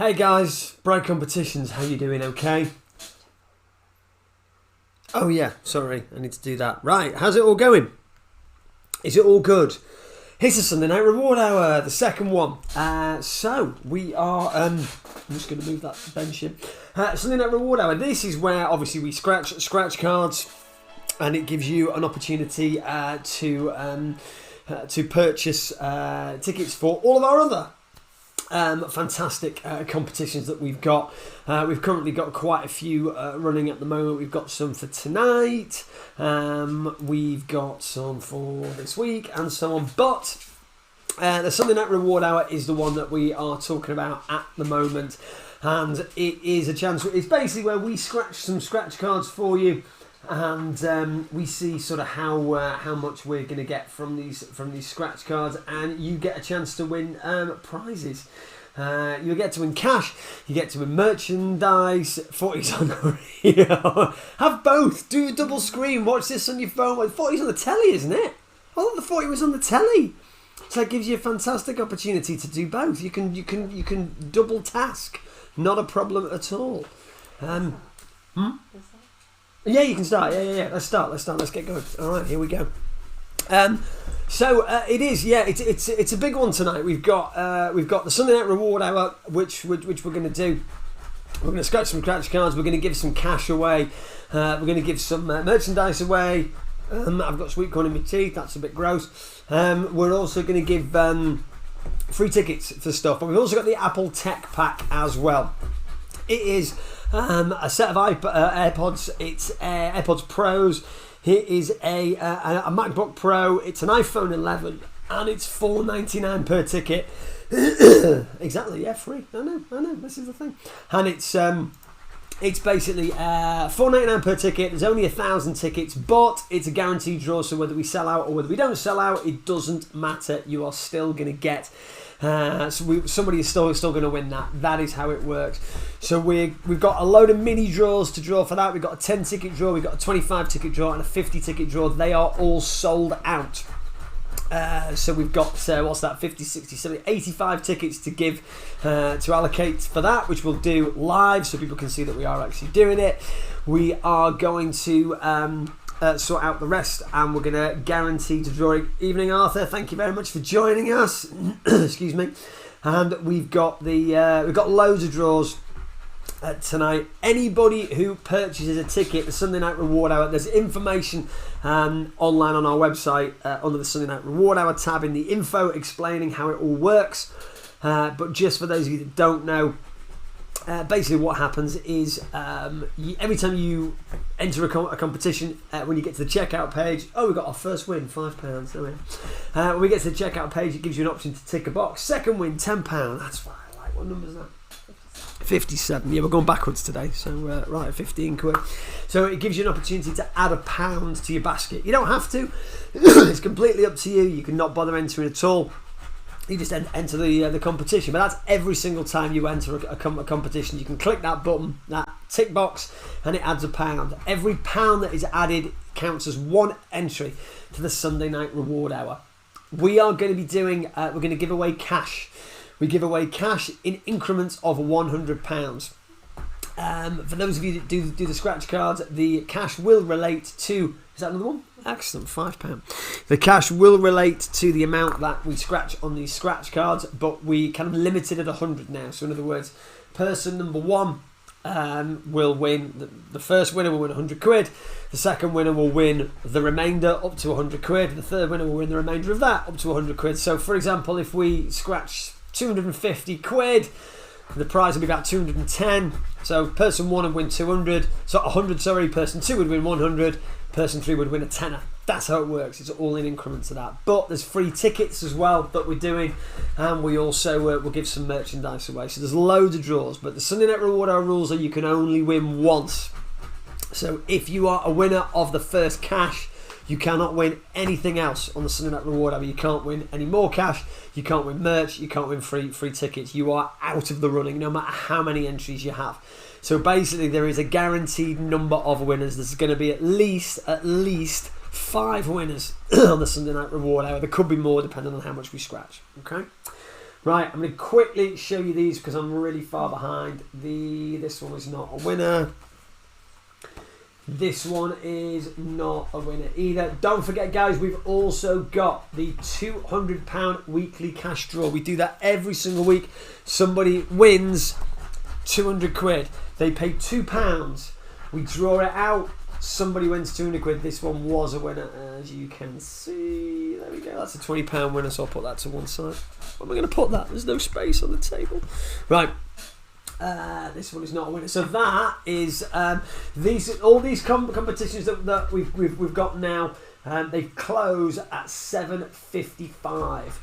Hey guys, Bright Competitions, how you doing? Okay? Oh yeah, sorry, I need to do that. Right, how's it all going? Is it all good? Here's the Sunday Night Reward Hour, the second one. So we are. I'm just going to move that bench in. Sunday Night Reward Hour. This is where obviously we scratch cards, and it gives you an opportunity to purchase tickets for all of our other fantastic competitions that we've got. We've currently got quite a few running at the moment. We've got some for tonight, we've got some for this week and so on, but the Sunday Night Reward Hour is the one that we are talking about at the moment, and it is a chance. It's basically where we scratch some scratch cards for you, and we see sort of how much we're going to get from these scratch cards, and you get a chance to win prizes. You get to win cash, you get to win merchandise, 40s on the have both, do a double screen, watch this on your phone. 40s on the telly, isn't it? I thought the 40 was on the telly. So that gives you a fantastic opportunity to do both. You can double task, not a problem at all. Yeah, you can start. Yeah. Let's start. Let's get going. All right, here we go. So it is. Yeah, it's a big one tonight. We've got the Sunday Night Reward Hour, which we're going to do. We're going to scratch some scratch cards. We're going to give some cash away. We're going to give some merchandise away. I've got sweet corn in my teeth. That's a bit gross. We're also going to give free tickets for stuff. But we've also got the Apple Tech Pack as well. It is a set of AirPods. It's AirPods Pros. Here is a MacBook Pro. It's an iPhone 11, and it's $4.99 per ticket. Exactly, yeah, free. I know. This is the thing, and it's basically $4.99 per ticket. There's only 1,000 tickets, but it's a guaranteed draw. So whether we sell out or whether we don't sell out, it doesn't matter. You are still going to get. Somebody is still going to win that. That is how it works. So we've got a load of mini draws to draw for that. We've got a 10 ticket draw, we've got a 25 ticket draw, and a 50 ticket draw. They are all sold out. So we've got 50, 60, 70, 85 tickets to give, to allocate for that, which we'll do live so people can see that we are actually doing it. We are going to sort out the rest, and we're going to guarantee to draw it. Evening, Arthur, thank you very much for joining us. Excuse me. And we've got loads of draws tonight. Anybody who purchases a ticket, the Sunday Night Reward Hour, there's information online on our website under the Sunday Night Reward Hour tab in the info explaining how it all works, but just for those of you that don't know, basically what happens is every time you enter a competition, when you get to the checkout page, we've got our first win, £5. When we get to the checkout page, it gives you an option to tick a box. Second win, £10. That's what I like. What number is that? 57. Yeah, we're going backwards today, so right, 15 quid. So it gives you an opportunity to add £1 to your basket. You don't have to. It's completely up to you. You can not bother entering at all. You just enter the competition, but that's every single time you enter a competition. You can click that button, that tick box, and it adds £1. Every pound that is added counts as one entry to the Sunday Night Reward Hour. We are going to be doing. We're going to give away cash. We give away cash in increments of £100. For those of you that do the scratch cards, the cash will relate to. Is that another one? Excellent, £5. The cash will relate to the amount that we scratch on these scratch cards, but we kind of limited at 100 now. So in other words, person number one will win. The first winner will win 100 quid. The second winner will win the remainder up to 100 quid. The third winner will win the remainder of that up to 100 quid. So for example, if we scratch 250 quid, the prize will be about 210. So person one would win 200. So 100, sorry. Person two would win 100. Person three would win a tenner. That's how it works. It's all in increments of that. But there's free tickets as well that we're doing, and we also will give some merchandise away. So there's loads of draws. But the Sunday Night Reward Hour rules are you can only win once. So if you are a winner of the first cash, you cannot win anything else on the Sunday Night Reward Hour. You can't win any more cash. You can't win merch. You can't win free tickets. You are out of the running, no matter how many entries you have. So basically, there is a guaranteed number of winners. There's going to be at least 5 winners on the Sunday Night Reward Hour. There could be more depending on how much we scratch. Okay. Right, I'm going to quickly show you these because I'm really far behind. This one is not a winner. This one is not a winner either. Don't forget, guys, we've also got the £200 weekly cash draw. We do that every single week. Somebody wins 200 quid. They pay £2. We draw it out. Somebody wins 200 quid. This one was a winner, as you can see. There we go. That's a £20 winner, so I'll put that to one side. Where am I going to put that? There's no space on the table. Right. This one is not a winner. So that is all these competitions that we've got now. They close at 7:55.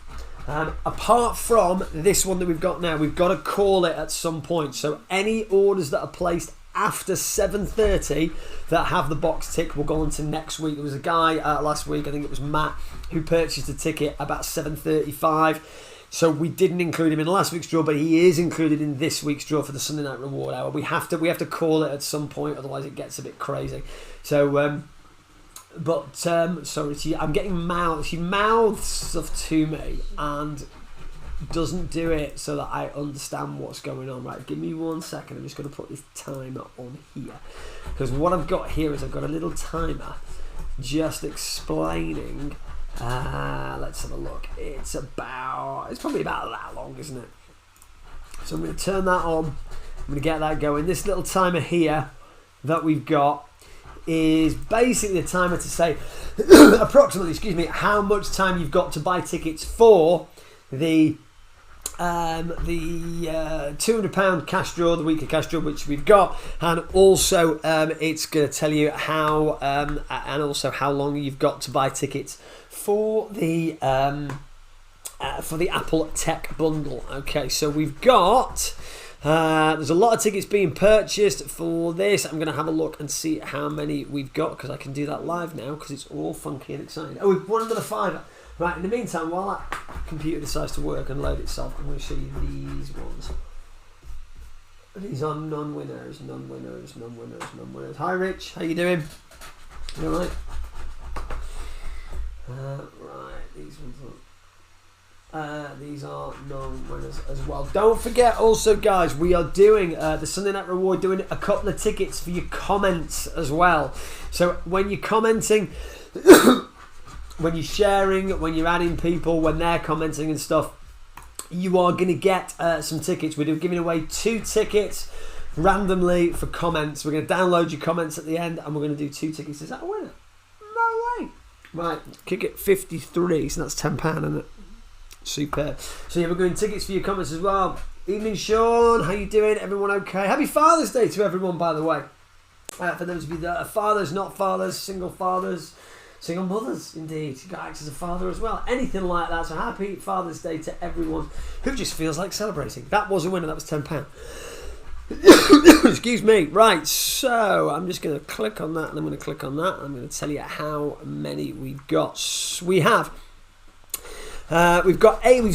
Apart from this one that we've got now, we've got to call it at some point. So any orders that are placed after 7:30 that have the box tick will go on to next week. There was a guy last week, I think it was Matt, who purchased a ticket about 7:35. So we didn't include him in last week's draw, but he is included in this week's draw for the Sunday Night Reward Hour. We have to call it at some point, otherwise it gets a bit crazy. So, sorry, I'm getting mouths. She mouths stuff to me and doesn't do it so that I understand what's going on. Right, give me 1 second. I'm just going to put this timer on here because what I've got here is I've got a little timer just explaining. Let's have a look. It's probably about that long, isn't it? So I'm going to turn that on. I'm going to get that going. This little timer here that we've got is basically the timer to say approximately, how much time you've got to buy tickets for the £200 cash draw, the weekly cash draw, which we've got, and also it's going to tell you how and also how long you've got to buy tickets for the Apple Tech Bundle. Okay, so we've got there's a lot of tickets being purchased for this. I'm going to have a look and see how many we've got because I can do that live now because it's all funky and exciting. Oh, we've won another £5. Right, in the meantime, while that computer decides to work and load itself, I'm going to show you these ones. These are non-winners. Hi, Rich. How you doing? You all right? Right, these ones are... these are non-winners as well. Don't forget also, guys, we are doing the Sunday Night Reward, doing a couple of tickets for your comments as well. So when you're commenting... when you're sharing, when you're adding people, when they're commenting and stuff, you are going to get some tickets. We're giving away 2 tickets randomly for comments. We're going to download your comments at the end and we're going to do 2 tickets. Is that a winner? No way. Right, kick it 53, so that's £10, isn't it? Superb. So yeah, we're going tickets for your comments as well. Evening, Sean. How you doing? Everyone okay? Happy Father's Day to everyone, by the way. For those of you that are fathers, not fathers, single fathers, single mothers, indeed. You got acts as a father as well. Anything like that. So happy Father's Day to everyone who just feels like celebrating. That was a winner. That was £10. Excuse me. Right, so I'm just going to click on that and I'm going to click on that. I'm going to tell you how many we've got. We've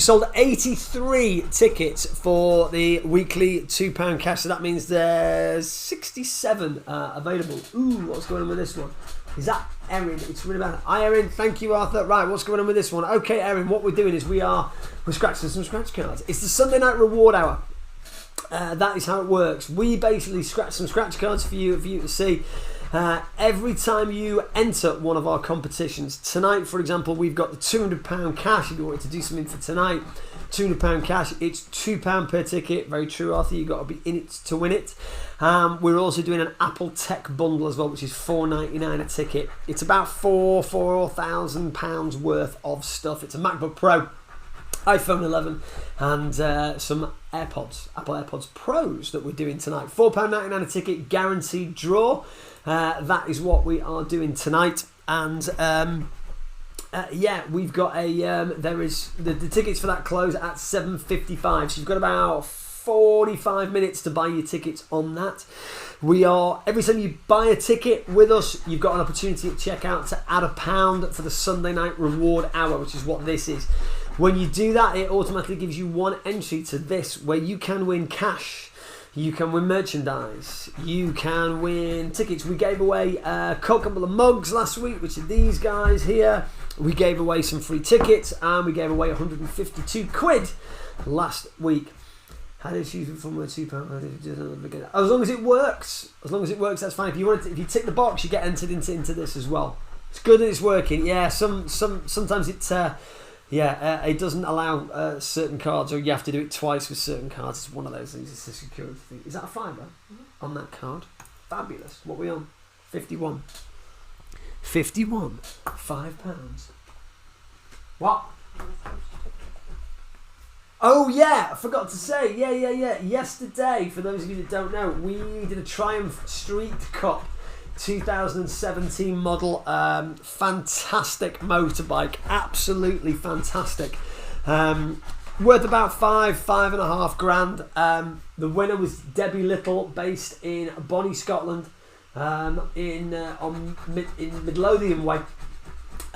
sold 83 tickets for the weekly £2 cash. So that means there's 67 available. Ooh, what's going on with this one? Is that Erin? It's really bad. Hi, Erin. Thank you, Arthur. Right, what's going on with this one? Okay, Erin, what we're doing is we're scratching some scratch cards. It's the Sunday Night Reward Hour. That is how it works. We basically scratch some scratch cards for you to see. Every time you enter one of our competitions. Tonight, for example, we've got the £200 cash. If you wanted to do something for tonight, £200 cash. It's £2 per ticket. Very true, Arthur. You've got to be in it to win it. We're also doing an Apple Tech Bundle as well, which is $4.99 a ticket. It's about £4,000 worth of stuff. It's a MacBook Pro, iPhone 11 and some AirPods, Apple AirPods Pros that we're doing tonight. £4.99 a ticket, guaranteed draw. That is what we are doing tonight. And yeah, we've got there is the tickets for that close at 7:55. So you've got about 45 minutes to buy your tickets on that. Every time you buy a ticket with us, you've got an opportunity at checkout to add £1 for the Sunday Night Reward Hour, which is what this is. When you do that, it automatically gives you 1 entry to this, where you can win cash, you can win merchandise, you can win tickets. We gave away a couple of mugs last week, which are these guys here. We gave away some free tickets, and we gave away 152 quid last week. Had issues with from £2. As long as it works, that's fine. If you tick the box, you get entered into this as well. It's good that it's working. Yeah, sometimes it doesn't allow certain cards, or you have to do it twice with certain cards. It's one of those things. It's a security thing. Is that a fiver on that card? Fabulous. What are we on? 51. 51. £5. What? Oh yeah, I forgot to say. Yeah. Yesterday, for those of you that don't know, we did a Triumph Street Cup 2017 model. Fantastic motorbike. Absolutely fantastic. Worth about £5.5 grand. The winner was Debbie Little, based in Bonnie, Scotland, in Midlothian way.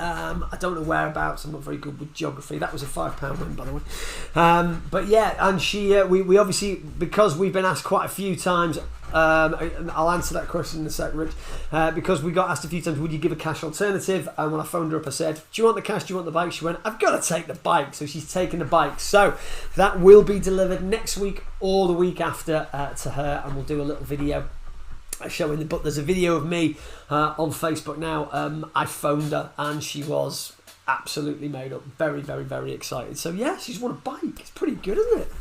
I don't know whereabouts. I'm not very good with geography. That was a £5 win, by the way. But yeah, and she, we obviously, because we've been asked quite a few times. I'll answer that question in a sec, Rich. Because we got asked a few times, would you give a cash alternative? And when I phoned her up, I said, do you want the cash? Do you want the bike? She went, I've got to take the bike. So she's taking the bike. So that will be delivered next week or the week after to her, and we'll do a little video showing but there's a video of me on Facebook now. I phoned her and she was absolutely made up, very, very, very excited. So yeah, she's won a bike. It's pretty good, isn't it?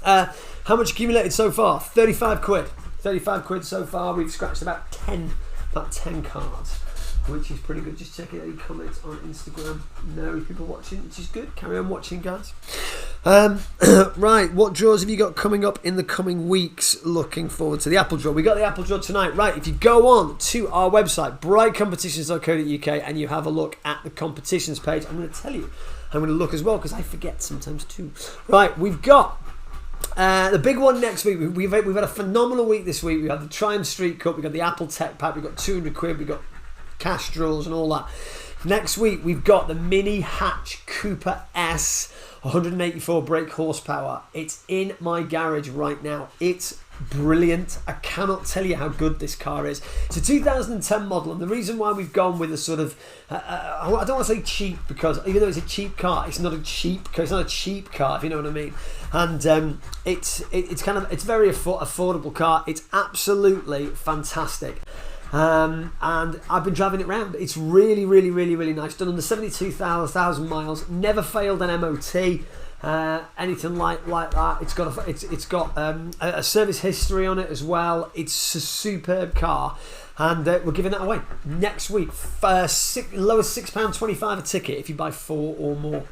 How much accumulated so far? 35 quid. 35 quid so far. We've scratched about 10 cards, which is pretty good. Just checking any comments on Instagram. No people watching, which is good. Carry on watching, guys. Right, what draws have you got coming up in the coming weeks? Looking forward to the Apple draw. We got the Apple draw tonight. Right, if you go on to our website, brightcompetitions.co.uk, and you have a look at the competitions page, I'm going to tell you. I'm going to look as well, because I forget sometimes too. Right, we've got the big one next week. We've had a phenomenal week this week. We had the Triumph Street Cup, we got the Apple Tech Pack, we got 200 quid, we got cash draws and all that. Next week we've got the Mini Hatch Cooper S 184 brake horsepower. It's in my garage right now. It's brilliant. I cannot tell you how good this car is. It's a 2010 model, and the reason why we've gone with a sort of I don't want to say cheap, because even though it's a cheap car, it's not a cheap car. It's not a cheap car, if you know what I mean. And it's very affordable car. It's absolutely fantastic. And I've been driving it around. It's really, really, really, really nice. Done under 72,000 miles. Never failed an MOT. Anything like that. It's got a service history on it as well. It's a superb car, and we're giving that away next week. Lowest £6.25 a ticket if you buy 4 or more.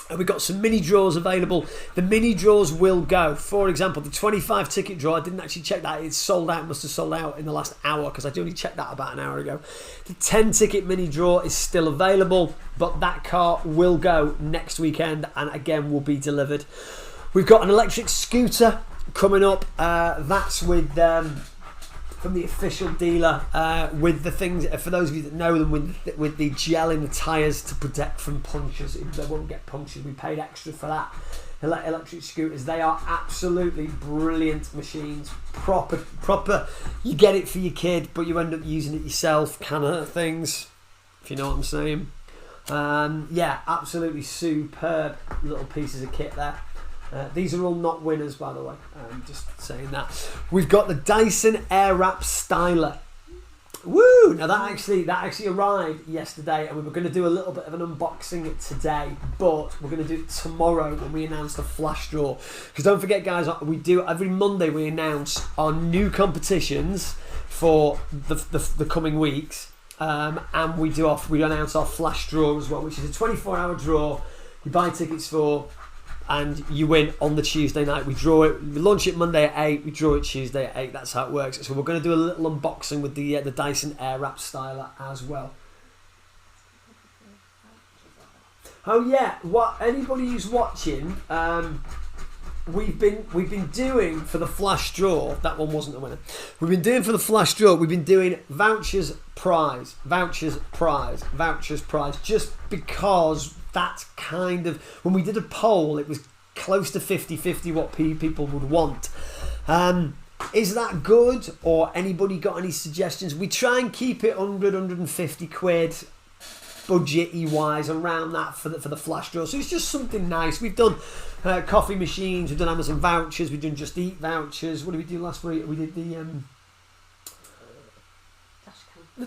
And we've got some mini draws available. The mini draws will go. For example, the 25 ticket draw, I didn't actually check that. It's sold out. It must have sold out in the last hour, because I only checked that about an hour ago. The 10 ticket mini draw is still available, but that car will go next weekend, and again will be delivered. We've got an electric scooter coming up. That's with from the official dealer, with the things, for those of you that know them, with the gel in the tyres to protect from punctures. They won't get punctured. We paid extra for that. Electric scooters, they are absolutely brilliant machines. Proper. You get it for your kid, but you end up using it yourself, kind of things, if you know what I'm saying. Yeah, absolutely superb little pieces of kit there. These are all not winners, by the way. Just saying that. We've got the Dyson Airwrap Styler. Woo! Now that actually arrived yesterday, and we were going to do a little bit of an unboxing today, but we're going to do it tomorrow when we announce the flash draw. Because don't forget, guys, we do every Monday. We announce our new competitions for the coming weeks, and we announce our flash draw as well, which is a 24-hour draw. You buy tickets for, and you win on the Tuesday night. We draw it. We launch it Monday at 8. We draw it Tuesday at 8. That's how it works. So we're going to do a little unboxing with the Dyson Airwrap Styler as well. Oh yeah, anybody who's watching, we've been doing for the flash draw. That one wasn't a winner. We've been doing for the flash draw. We've been doing vouchers, prize, just because. That's kind of, when we did a poll, it was close to 50-50 what people would want. Is that good, or anybody got any suggestions? We try and keep it 100, 150 quid. budget-y wise around that for the flash draw. So it's just something nice. We've done coffee machines, we've done Amazon vouchers, we've done Just Eat vouchers. What did we do last week? We did the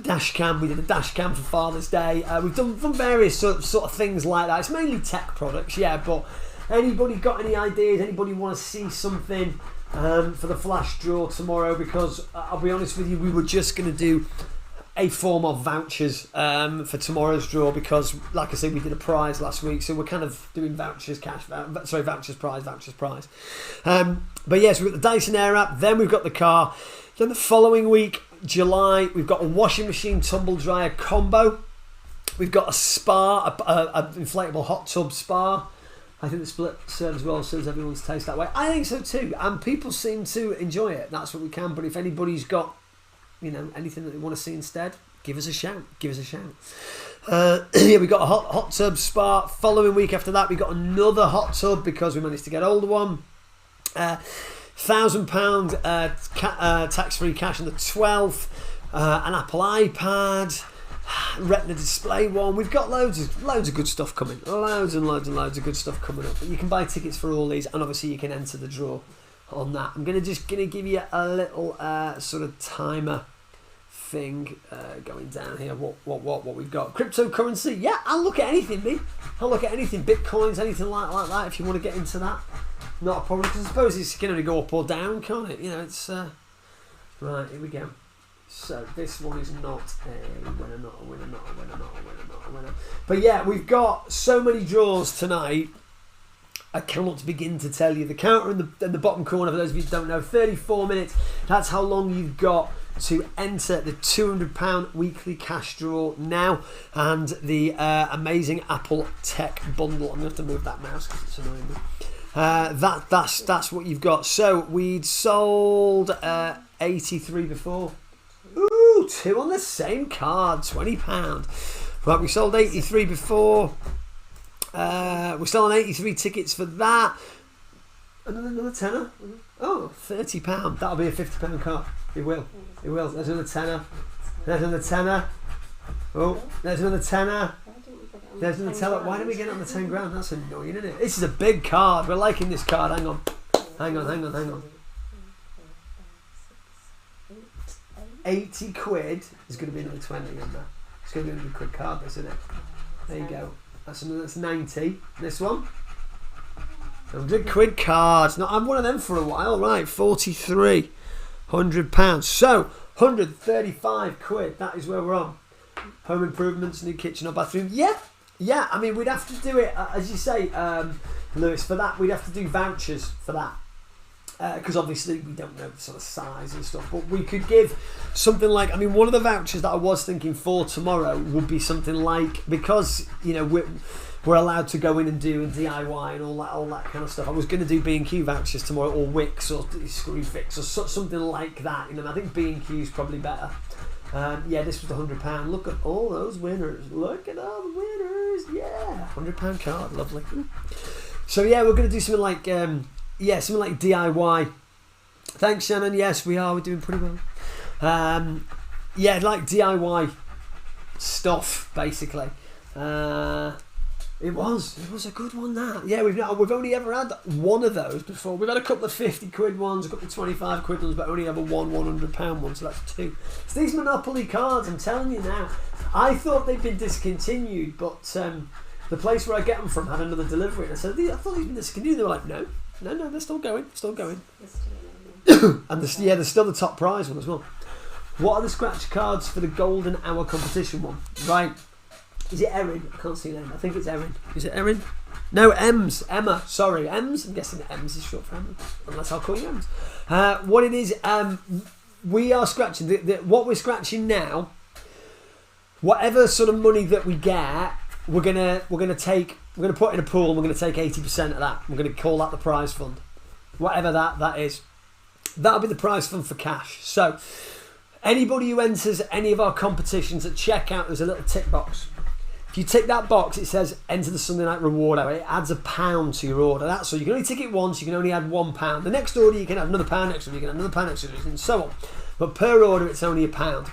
dash cam. We did a dash cam for Father's Day. We've done various sort of things like that. It's mainly tech products, yeah, but anybody got any ideas? Anybody want to see something for the flash draw tomorrow? Because I'll be honest with you, we were just going to do a form of vouchers for tomorrow's draw, because like I said, we did a prize last week, so we're kind of doing vouchers prize. But yes, we've got the Dyson Airwrap, then we've got the car, then the following week, July, we've got a washing machine tumble dryer combo, we've got a spa, a inflatable hot tub spa. I think the split serves well, serves everyone's taste that way. I think so too, and people seem to enjoy it. That's what we can. But if anybody's got, anything that they want to see instead, give us a shout. Yeah, we got a hot tub spa. Following week after that, we got another hot tub because we managed to get hold of one. £1,000 tax-free cash on the 12th. An Apple iPad. Retina display one. We've got loads of good stuff coming. Loads of good stuff coming up. You can buy tickets for all these, and obviously you can enter the draw on that. I'm gonna give you a little sort of timer thing going down here. What we've got? Cryptocurrency. Yeah, I'll look at anything, me. I'll look at anything. Bitcoins, anything like that. If you want to get into that, not a problem. Because I suppose it can only go up or down, can't it? It's right. Here we go. So this one is not a winner, not a winner. But yeah, we've got so many draws tonight. I cannot begin to tell you. The counter in the bottom corner, for those of you who don't know, 34 minutes. That's how long you've got to enter the £200 weekly cash draw now, and the amazing Apple Tech bundle. I'm going to have to move that mouse because it's annoying me. That's what you've got. So we'd sold 83 before. Ooh, 2 on the same card, £20. Right, we sold 83 before. We're still on 83 tickets for that. Another tenner. Oh, £30. That'll be a £50 card. It will. There's another tenner. Oh, there's another tenner. There's another tenner. Why didn't we get it on the 10 grand? That's annoying, isn't it? This is a big card. We're liking this card. Hang on. 80 quid is going to be another 20 in there. It's going to be another quick card, isn't it? There you go. That's 90. This one, 100 quid cards. Now I'm one of them for a while, right? 43, £100. So 135 quid. That is where we're on. Home improvements, new kitchen or bathroom. Yeah. I mean, we'd have to do it as you say, Lewis. For that, we'd have to do vouchers for that. Because obviously we don't know the sort of size and stuff, but we could give something like, one of the vouchers that I was thinking for tomorrow would be something like, because we're allowed to go in and do and DIY and all that kind of stuff. I was going to do B&Q vouchers tomorrow, or Wix or Screwfix or something like that. I think B&Q is probably better. This was £100. Look at all those winners. Look at all the winners. Yeah, £100 card, lovely. So yeah, we're going to do something like. Something like DIY. Thanks, Shannon. Yes, we are. We're doing pretty well. Like DIY stuff, basically. It was a good one, that. Yeah, we've only ever had one of those before. We've had a couple of 50 quid ones, a couple of 25 quid ones, but only ever one £100 one, so that's 2. It's these Monopoly cards, I'm telling you now. I thought they'd been discontinued, but the place where I get them from had another delivery, and I said, I thought they'd been discontinued. They were like, no, they're still going. And they're still the top prize one as well. What are the scratch cards for the Golden Hour competition one? Right. Is it Erin? I can't see the name. I think it's Erin. Is it Erin? No, Ems. Emma. Sorry, Ems. I'm guessing Ems is short for Emma. Unless I'll call you Ems. What it is, we are scratching. What we're scratching now, whatever sort of money that we get, we're gonna put in a pool, and we're gonna take 80% of that. We're gonna call that the prize fund, whatever that is. That'll be the prize fund for cash. So anybody who enters any of our competitions at checkout, there's a little tick box. If you tick that box, it says enter the Sunday Night Reward Hour. It adds £1 to your order. That's so you can only tick it once. You can only add £1. The next order you can add another £1 extra. You can add another £1 extra, and so on. But per order, it's only £1.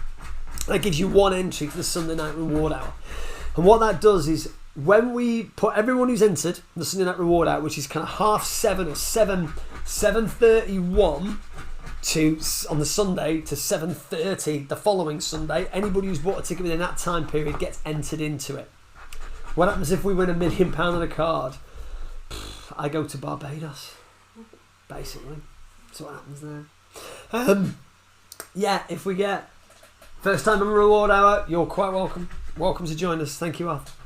That gives you one entry for the Sunday Night Reward Hour. And what that does is when we put everyone who's entered the Sunday Night Reward out, which is kind of 7:30 or 7:31 on the Sunday to 7:30 the following Sunday, anybody who's bought a ticket within that time period gets entered into it. What happens if we win £1 million on a card? I go to Barbados, basically. That's what happens there. Yeah, if we get first time on Reward Hour, you're quite welcome. Welcome to join us. Thank you, Alf.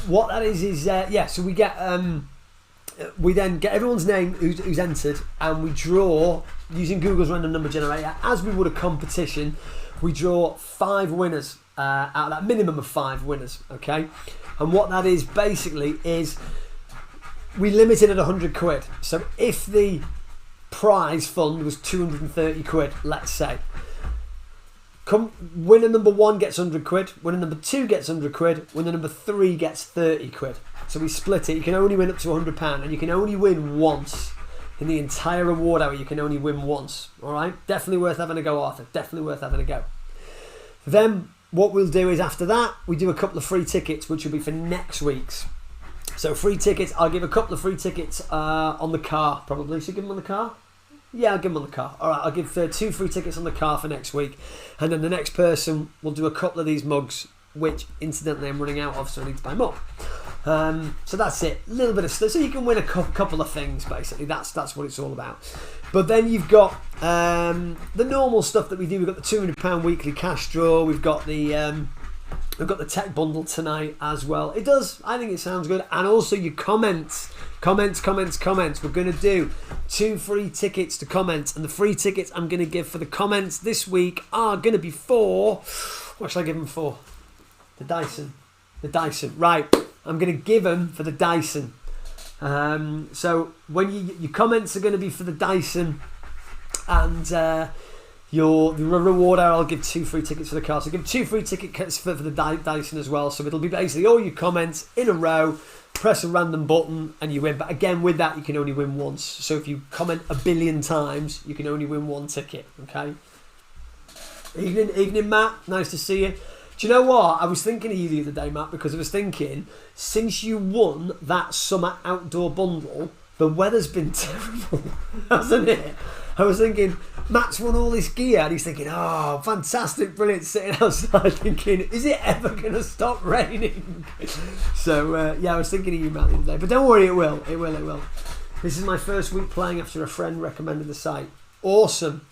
What that is so we get we then get everyone's name who's entered, and we draw using Google's random number generator as we would a competition. We draw 5 winners out of that minimum of 5 winners. Okay, and what that is basically is we limit it at £100. So if the prize fund was 230 quid, let's say, winner number 1 gets 100 quid, winner number 2 gets 100 quid, winner number 3 gets 30 quid. So we split it. You can only win up to £100, and you can only win once in the entire reward hour. You can only win once. All right, definitely worth having a go, Arthur. Definitely worth having a go. Then what we'll do is after that we do a couple of free tickets, which will be for next week's. So free tickets. I'll give a couple of free tickets on the car, probably. Should I give them on the car? Yeah, I'll give them on the car. All right, I'll give 2 free tickets on the car for next week, and then the next person will do a couple of these mugs, which incidentally I'm running out of, so I need to buy more. So that's it. A little bit of stuff, so you can win a couple of things. Basically, that's what it's all about. But then you've got the normal stuff that we do. We've got the £200 weekly cash draw. We've got the tech bundle tonight as well. It does. I think it sounds good. And also your comments. We're going to do 2 free tickets to comments, and the free tickets I'm going to give for the comments this week are going to be for, what shall I give them for? The Dyson. Right. I'm going to give them for the Dyson. So when your comments are going to be for the Dyson, and the reward hour, I'll give 2 free tickets for the car. So give 2 free tickets for the Dyson as well. So it'll be basically all your comments in a row. Press a random button and you win. But again, with that, you can only win once. So if you comment 1 billion times, you can only win 1 ticket. Okay. Evening, Matt. Nice to see you. Do you know what? I was thinking of you the other day, Matt, because I was thinking, since you won that summer outdoor bundle, the weather's been terrible, hasn't it? I was thinking, Matt's won all this gear, and he's thinking, oh, fantastic, brilliant, sitting outside thinking, is it ever going to stop raining? So, I was thinking of you, Matt, the other day. But don't worry, it will. This is my first week playing after a friend recommended the site. Awesome.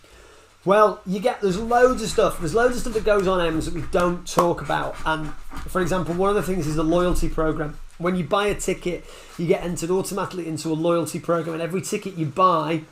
Well, there's loads of stuff. There's loads of stuff that goes on, Ems, that we don't talk about. And, for example, one of the things is the loyalty program. When you buy a ticket, you get entered automatically into a loyalty program, and every ticket you buy,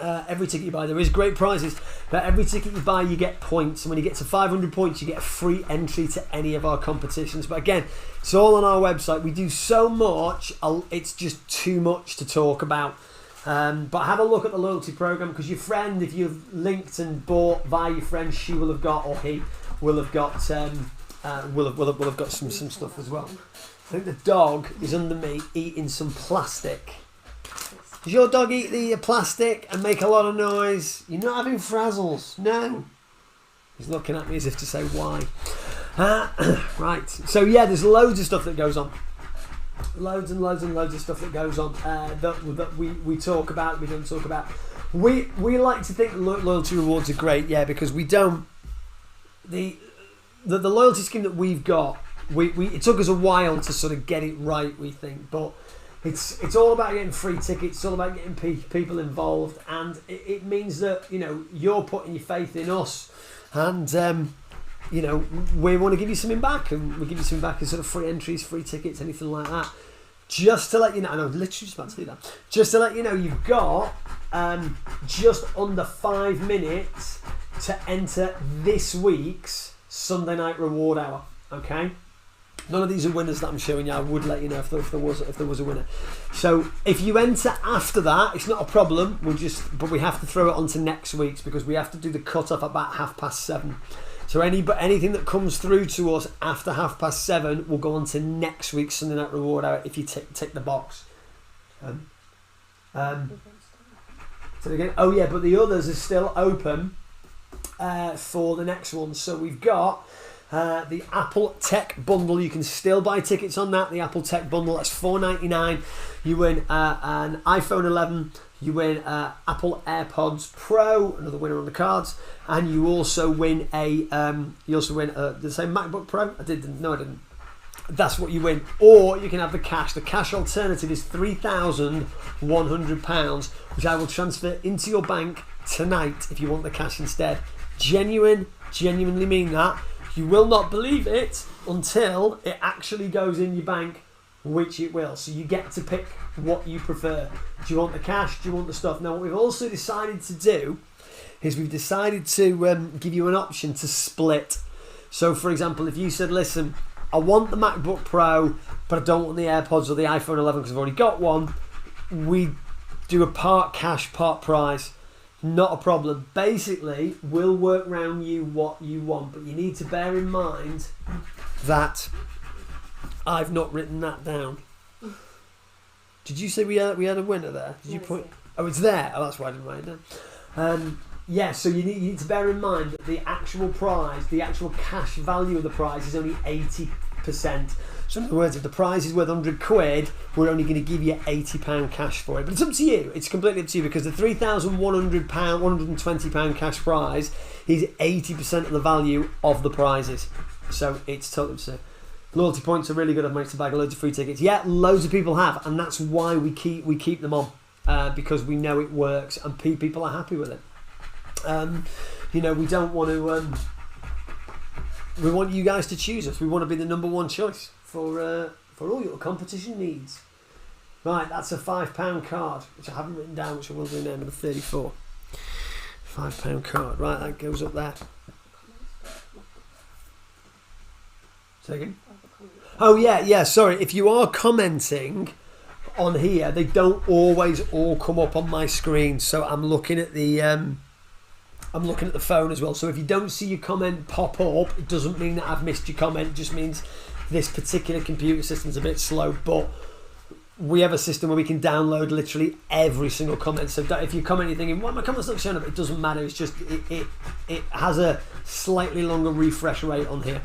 there is great prizes, but every ticket you buy, you get points. And when you get to 500 points, you get a free entry to any of our competitions. But again, it's all on our website. We do so much, it's just too much to talk about. But have a look at the loyalty program, because your friend, if you've linked and bought via your friend, she will have got, or he will have got, will have got some stuff as well. I think the dog is under me eating some plastic. Does your dog eat the plastic and make a lot of noise? You're not having frazzles, no. He's looking at me as if to say why. Right. So yeah, there's loads of stuff that goes on. Loads and loads of stuff that goes on that we talk about, we don't talk about. We like to think loyalty rewards are great, yeah, because we don't. The loyalty scheme that we've got, it took us a while to sort of get it right, we think, but it's all about getting free tickets. It's all about getting people involved, and it means that you're putting your faith in us, and we want to give you something back, and we give you something back as sort of free entries, free tickets, anything like that. Just to let you know, and I'm literally just about to do that. Just to let you know, you've got just under 5 minutes to enter this week's Sunday Night Reward Hour. Okay, none of these are winners that I'm showing you. I would let you know if there was a winner. So if you enter after that, it's not a problem. But we have to throw it onto next week's, because we have to do the cut off about 7:30. So anything that comes through to us after 7:30 will go on to next week's Sunday Night Reward Hour if you tick the box. So again, but the others are still open for the next one. So we've got The Apple Tech Bundle, you can still buy tickets on that. The Apple Tech Bundle, that's $4.99. You win an iPhone 11. You win Apple AirPods Pro, another winner on the cards, and you also win a did I say MacBook Pro? I didn't. No, I didn't. That's what you win. Or you can have the cash. The cash alternative is £3,100, which I will transfer into your bank tonight if you want the cash instead. Genuinely mean that. You will not believe it until it actually goes in your bank, which it will. So you get to pick what you prefer. Do you want the cash? Do you want the stuff? Now, what we've also decided to do is we've decided to give you an option to split. So, for example, if you said, listen, I want the MacBook Pro, but I don't want the AirPods or the iPhone 11 because I've already got one, we do a part cash, part prize. Not a problem. Basically, we'll work around you what you want, but you need to bear in mind that I've not written that down. Did you say we had a winner there? Did you put? Oh, it's there. Oh, that's why I didn't write it down. Yeah, so you need to bear in mind that the actual prize, the actual cash value of the prize is only 80%. So in other words, if the prize is worth £100, we're only going to give you £80 cash for it. But it's up to you. It's completely up to you because the £3,120 cash prize is 80% of the value of the prizes. So it's totally absurd. Loyalty points are really good. I've managed to bag loads of free tickets. Yeah, loads of people have, and that's why we keep them on because we know it works and people are happy with it. We don't want to. We want you guys to choose us. We want to be the number one choice for all your competition needs. Right, that's a £5 card, which I haven't written down, which I will do now, number 34. £5 card. Right, that goes up there. Say again? Oh yeah. Sorry, if you are commenting on here, they don't always all come up on my screen. So I'm looking at the phone as well. So if you don't see your comment pop up, it doesn't mean that I've missed your comment. It just means this particular computer system's a bit slow. But we have a system where we can download literally every single comment. So if you comment you're thinking, why my comment's not showing up? It doesn't matter. It's just it has a slightly longer refresh rate on here.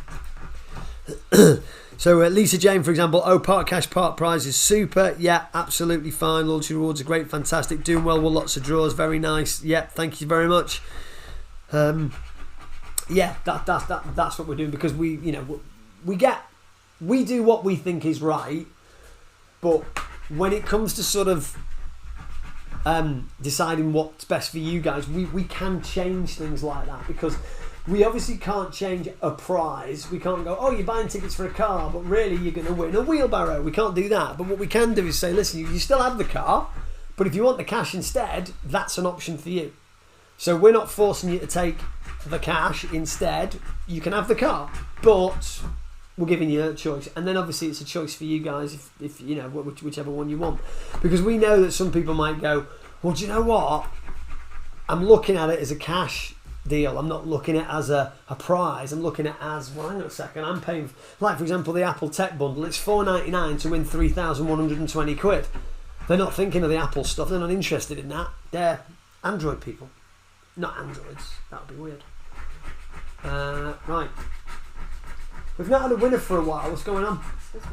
So Lisa Jane, for example, part cash, part prize is super. Yeah, absolutely fine. Loyalty rewards are great, fantastic. Doing well with lots of draws, very nice. Yeah, thank you very much. Yeah, that's what we're doing because we do what we think is right, but when it comes to sort of deciding what's best for you guys, we can change things like that because we obviously can't change a prize. We can't go, oh, you're buying tickets for a car, but really you're going to win a wheelbarrow. We can't do that. But what we can do is say, listen, you still have the car, but if you want the cash instead, that's an option for you. So we're not forcing you to take the cash instead. You can have the car, but we're giving you a choice. And then obviously it's a choice for you guys if whichever one you want. Because we know that some people might go, well, do you know what? I'm looking at it as a cash deal. I'm not looking at it as a prize. I'm looking at it as, well, hang on a second, I'm paying, like for example, the Apple Tech Bundle, it's $4.99 to win £3,120. They're not thinking of the Apple stuff. They're not interested in that. They're Android people. Not androids. That would be weird. Right. We've not had a winner for a while. What's going on? It's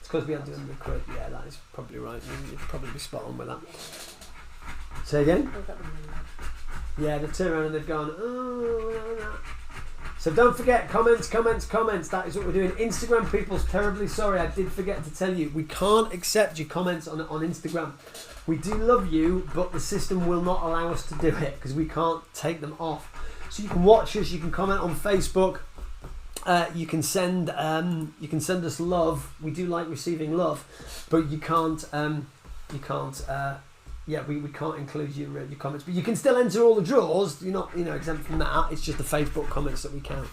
because we had £100. Yeah, that is probably right. You'd probably be spot on with that. Say again? Yeah, they've turned around and they've gone, oh. So don't forget, comments. That is what we're doing. Instagram people's terribly sorry. I did forget to tell you. We can't accept your comments on Instagram. We do love you, but the system will not allow us to do it because we can't take them off. So you can watch us. You can comment on Facebook. You can send us love. We do like receiving love, but you can't. We can't include your comments, but you can still enter all the draws. You're not exempt from that. It's just the Facebook comments that we count.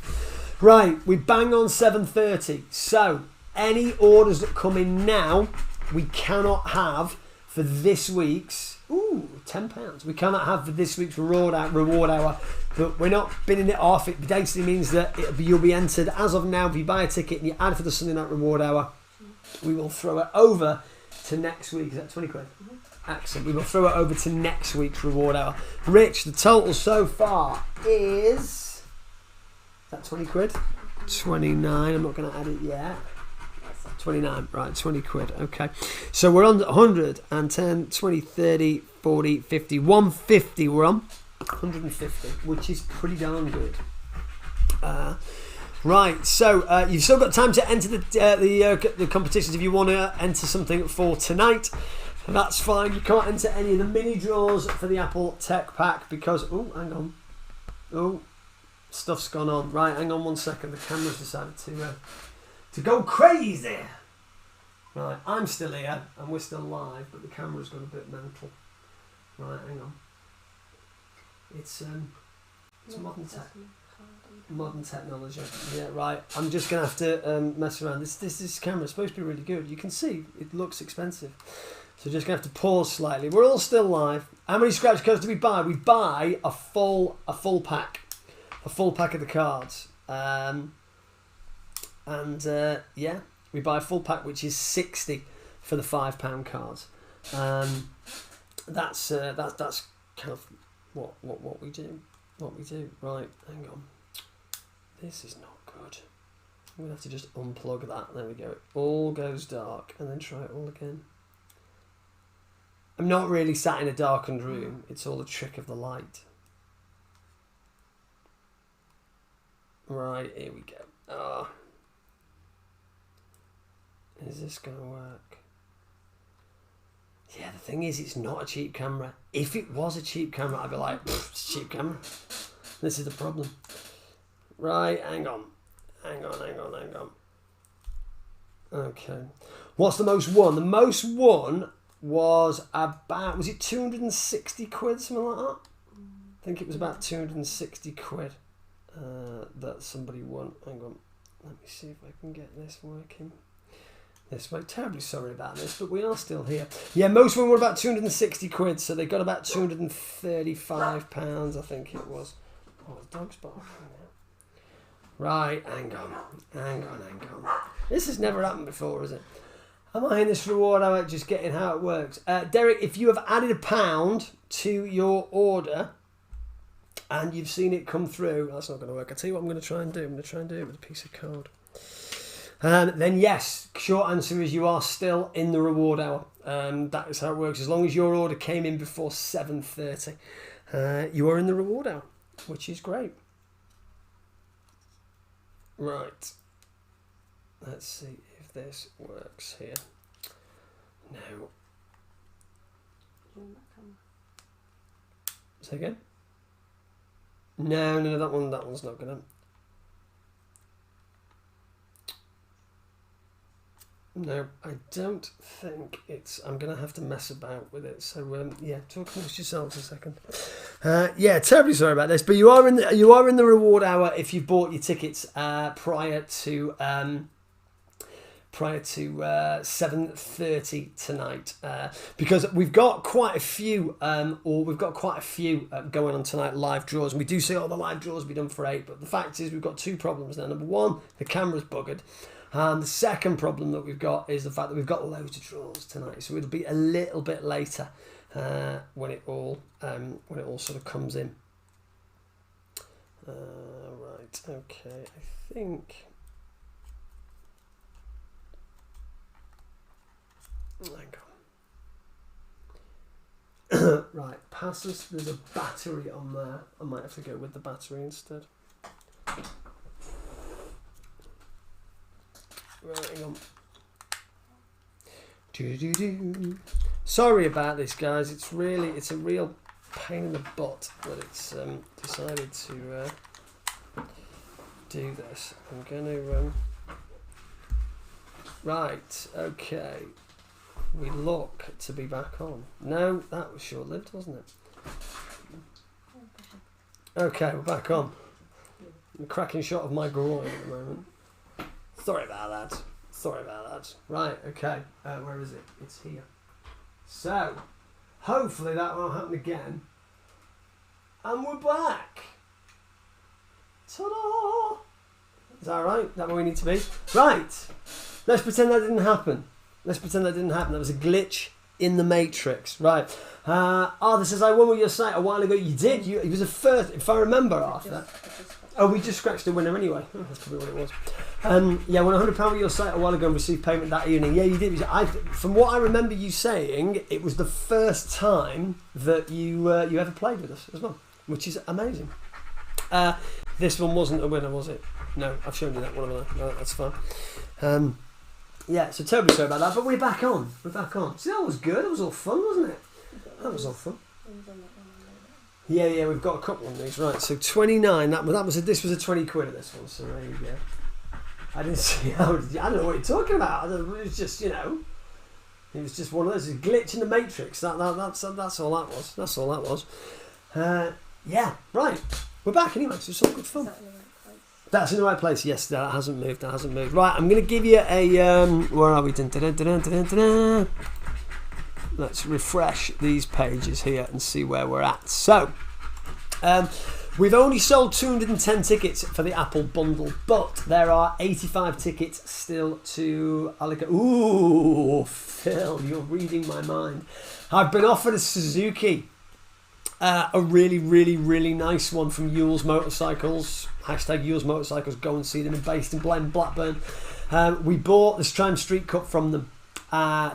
Right, we bang on 7:30. So any orders that come in now, we cannot have for this week's £10. We cannot have for this week's reward hour, but we're not binning it off. It basically means that you'll be entered as of now. If you buy a ticket and you add it for the Sunday night reward hour, we will throw it over to next week. Is that £20? Mm-hmm. Excellent. We will throw it over to next week's reward hour. Rich, the total so far is that £20? 29. I'm not going to add it yet. 29, right, 20 quid. Okay. So we're on 110, 20, 30, 40, 50, 150 we're on. 150, which is pretty darn good. Right, so you've still got time to enter the competitions if you want to enter something for tonight. That's fine. You can't enter any of the mini draws for the Apple Tech Pack because... Oh, hang on. Oh, stuff's gone on. Right, hang on 1 second. The camera's decided to go crazy. Right, I'm still here and we're still live, but the camera's gone a bit mental. Right, hang on. It's modern technology. Yeah, right. I'm just gonna have to mess around. This camera's supposed to be really good. You can see it looks expensive, so just gonna have to pause slightly. We're all still live. How many scratch cards do we buy? We buy a full pack of the cards. Yeah, we buy a full pack, which is 60 for the £5 cards. That's kind of what we do. Right, hang on. This is not good. I'm gonna have to just unplug that. There we go. It all goes dark, and then try it all again. I'm not really sat in a darkened room. It's all a trick of the light. Right, here we go. Oh. Is this going to work? Yeah, the thing is, it's not a cheap camera. If it was a cheap camera, I'd be like, it's a cheap camera. This is the problem. Right, hang on. Okay. What's the most won? The most won was about, was it 260 quid, something like that? I think it was about 260 quid that somebody won. Hang on. Let me see if I can get this working. This way. Terribly sorry about this, but we are still here. Yeah, most of them were about 260 quid, so they got about £235, I think it was. Oh, the dog's barking now. Right, hang on. This has never happened before, has it? Am I in this reward hour just getting how it works? Derek, if you have added £1 to your order and you've seen it come through, that's not going to work. I'll tell you what I'm going to try and do. I'm going to try and do it with a piece of card. Then yes, short answer is you are still in the reward hour. That is how it works. As long as your order came in before 7:30, you are in the reward hour, which is great. Right. Let's see if this works here. No. Say again? No, that one's not gonna. No, I don't think it's... I'm going to have to mess about with it. So, yeah, talk amongst yourselves a second. Yeah, terribly sorry about this, but you are in the reward hour if you've bought your tickets prior to 7:30 tonight, because we've got quite a few going on tonight, live draws, and we do say all the live draws will be done for 8, but the fact is we've got two problems there. Number one, the camera's buggered. And the second problem that we've got is the fact that we've got loads of draws tonight, so it'll be a little bit later when it all sort of comes in. Right, okay, I think. Hang on. Right, passes. There's a battery on there. I might have to go with the battery instead. Right, hang on. Sorry about this, guys. It's a real pain in the butt that it's decided to do this. I'm going to right. Okay. We look to be back on. No, that was short-lived, wasn't it? Okay, we're back on. I'm cracking shot of my groin at the moment. Sorry about that. Right, okay. Where is it? It's here. So, hopefully that won't happen again. And we're back. Ta-da! Is that right? Is that where we need to be? Right. Let's pretend that didn't happen. That was a glitch in the Matrix. Right. Arthur says, I won with your site a while ago. You did. It was a first, if I remember, Arthur. Oh, we just scratched the winner anyway. Oh, that's probably what it was. Yeah, won £100 with your site a while ago and received payment that evening. Yeah, you did. From what I remember you saying, it was the first time that you ever played with us as well, which is amazing. This one wasn't a winner, was it? No, I've shown you that one. No, that's fine. Yeah, so terribly sorry about that, but we're back on. See, that was good. It was all fun, wasn't it? That was all fun. Yeah, we've got a couple of these. Right, so 29. This was a 20 quid of this one, so there you go. I didn't see I don't know what you're talking about. It was just, it was just one of those, a glitch in the matrix. That's all that was. That's all that was. Yeah, right. We're back anyway, so it's all good fun. That's in the right place. Yes, that hasn't moved. Right, I'm going to give you a... where are we? Let's refresh these pages here and see where we're at. So, we've only sold 210 tickets for the Apple bundle, but there are 85 tickets still to allocate. Ooh, Phil, you're reading my mind. I've been offered a Suzuki. A really, really, really nice one from Yule's Motorcycles. Hashtag Yule's Motorcycles. Go and see them. Based in Blackburn. We bought the Strime Street Cup from them.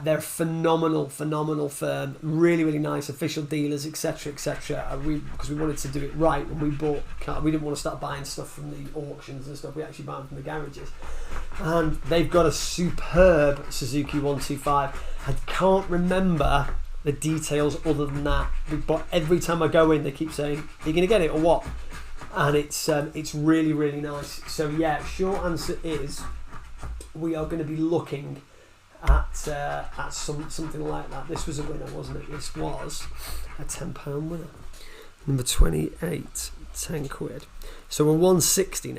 They're phenomenal firm. Really, really nice. Official dealers, etc., etc. Because we wanted to do it right when we bought cars. We didn't want to start buying stuff from the auctions and stuff. We actually buy them from the garages. And they've got a superb Suzuki 125. I can't remember the details other than that, but every time I go in they keep saying, are you going to get it or what? And it's really, really nice. So yeah, short answer is we are going to be looking at something like that. This was a winner, wasn't it? This was a £10 winner. Number 28, 10 quid. So we're 160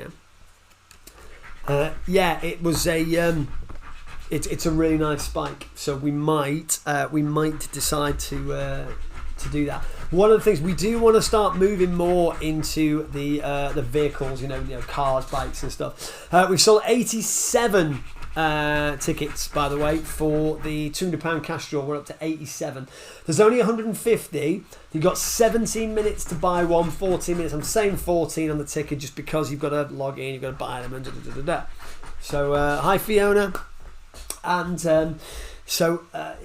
now. Yeah, it was a it's a really nice spike. So we might decide to do that. One of the things we do want to start moving more into the vehicles, cars, bikes and stuff. We've sold 87 tickets, by the way, for the £200 cash draw. We're up to 87. There's only 150. You've got 17 minutes to buy one, 14 minutes. I'm saying 14 on the ticket just because you've got to log in, you've got to buy them, and da-da-da-da-da. So hi Fiona. And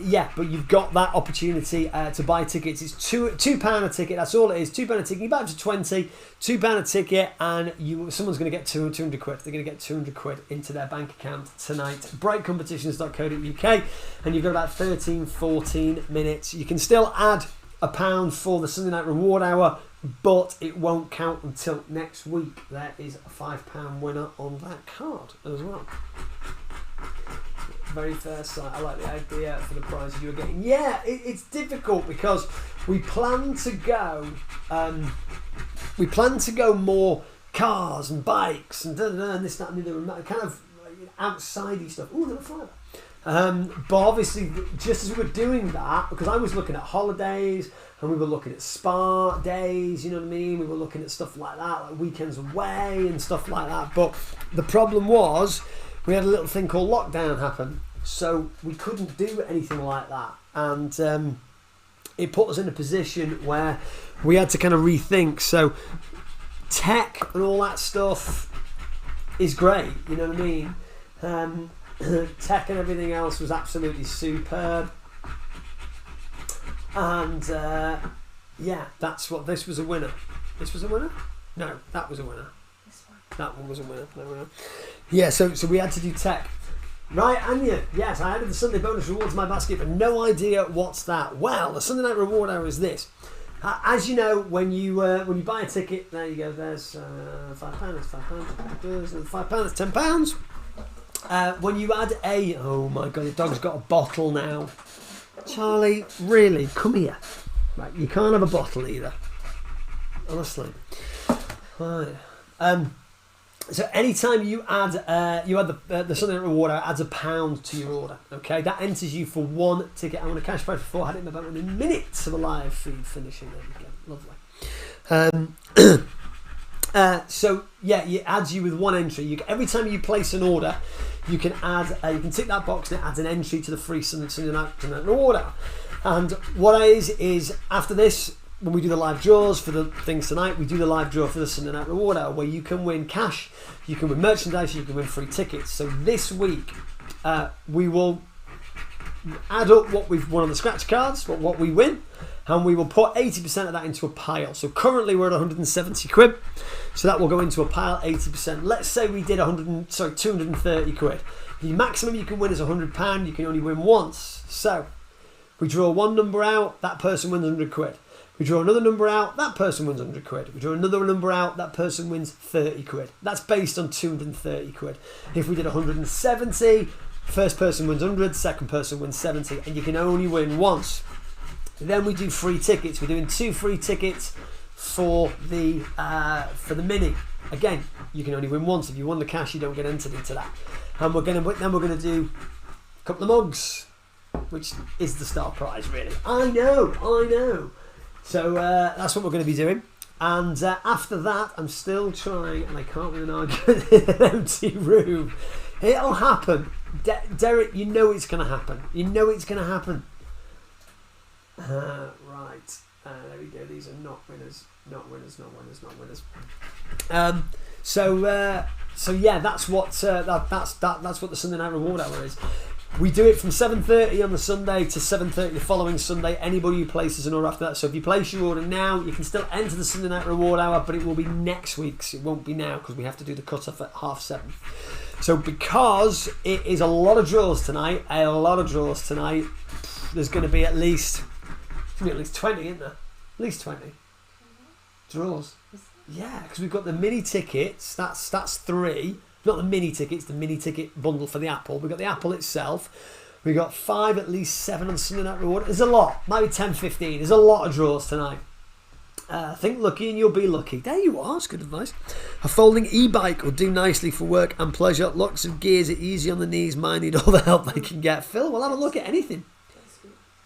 yeah, but you've got that opportunity to buy tickets. It's £2 a ticket. That's all it is. £2 a ticket. You buy up to 20. £2 a ticket, and someone's going to get 200 quid. They're going to get 200 quid into their bank account tonight. Brightcompetitions.co.uk, and you've got about 13-14 minutes. You can still add £1 for the Sunday night reward hour, but it won't count until next week. There is a £5 winner on that card as well. Very fair site. I like the idea for the prizes you were getting. Yeah, it's difficult because we plan to go more cars and bikes and and this, that, and the other, kind of outsidey stuff. Ooh, little fire. But obviously, just as we were doing that, because I was looking at holidays and we were looking at spa days, you know what I mean? We were looking at stuff like that, like weekends away and stuff like that. But the problem was, we had a little thing called lockdown happen, so we couldn't do anything like that, and it put us in a position where we had to kind of rethink. So tech and all that stuff is great, you know what I mean? Tech and everything else was absolutely superb, and yeah, that's what this was a winner. This was a winner? No, that was a winner. That one was a winner. No winner. Yeah, so we had to do tech. Right, Anya, yes, I added the Sunday bonus reward to my basket, but no idea what's that. Well, the Sunday night reward hour is this. As you know, when you buy a ticket, there you go, there's £5, that's £5, there's £5, that's £10. When you add oh my god, the dog's got a bottle now. Charlie, really, come here. Right, you can't have a bottle either. Honestly. Right. So anytime you add the Sunday Night Reward adds £1 to your order. Okay, that enters you for one ticket. I want a cash prize before. I had it in about within minutes of a live feed finishing. There you go, lovely. So yeah, it adds you with one entry. Every time you place an order, you can add. You can tick that box and it adds an entry to the free Sunday Night Reward. And what it is after this, when we do the live draws for the things tonight, we do the live draw for the Sunday Night Reward Hour, where you can win cash, you can win merchandise, you can win free tickets. So this week, we will add up what we've won on the scratch cards, what we win, and we will put 80% of that into a pile. So currently we're at 170 quid, so that will go into a pile, 80%. Let's say we did 230 quid. The maximum you can win is £100. You can only win once. So we draw one number out, that person wins 100 quid. We draw another number out, that person wins 100 quid. We draw another number out, that person wins 30 quid. That's based on 230 quid. If we did 170, first person wins 100, second person wins 70, and you can only win once. Then we do free tickets. We're doing 2 free tickets for the mini. Again, you can only win once. If you won the cash, you don't get entered into that. And we're gonna do a couple of mugs, which is the star prize, really. I know. So that's what we're going to be doing. And after that, I'm still trying, and I can't win an argument in an empty room. It'll happen. Derek, you know it's going to happen. Right. There we go. These are not winners. So yeah, that's what the Sunday Night Reward Hour is. We do it from 7:30 on the Sunday to 7:30 the following Sunday. Anybody who places an order after that. So if you place your order now, you can still enter the Sunday Night Reward Hour, but it will be next week's. It won't be now because we have to do the cut-off at 7:30. So because it is a lot of draws tonight, there's going to be at least 20, isn't there? At least 20 draws. Yeah, because we've got the mini tickets. That's 3. Not the mini tickets, the mini ticket bundle for the Apple. We've got the Apple itself. We've got 5, at least 7 on Sunday Night Reward. There's a lot. Maybe 10, 15. There's a lot of draws tonight. Think lucky and you'll be lucky. There you are. That's good advice. A folding e-bike will do nicely for work and pleasure. Lots of gears are easy on the knees. Mine need all the help they can get. Phil, we'll have a look at anything.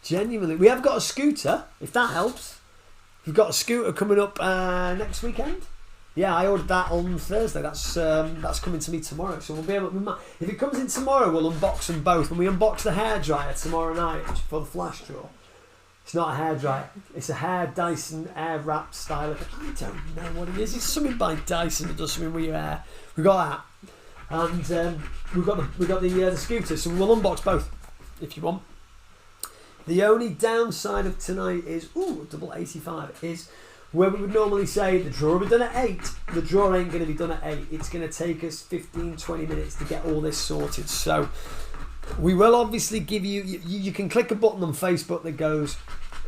Genuinely. We have got a scooter, if that helps. We've got a scooter coming up next weekend. Yeah, I ordered that on Thursday. That's coming to me tomorrow. So we'll be able. If it comes in tomorrow, we'll unbox them both. When we unbox the hairdryer tomorrow night for the flash draw, it's not a hairdryer. It's a hair Dyson air wrap style. I don't know what it is. It's something by Dyson that does something with your hair. We got that, and we've got the scooter. So we'll unbox both if you want. The only downside of tonight is double 85 is. Where we would normally say the draw will be done at 8, the draw ain't going to be done at 8. It's going to take us 15-20 minutes to get all this sorted. So we will obviously give you can click a button on Facebook that goes,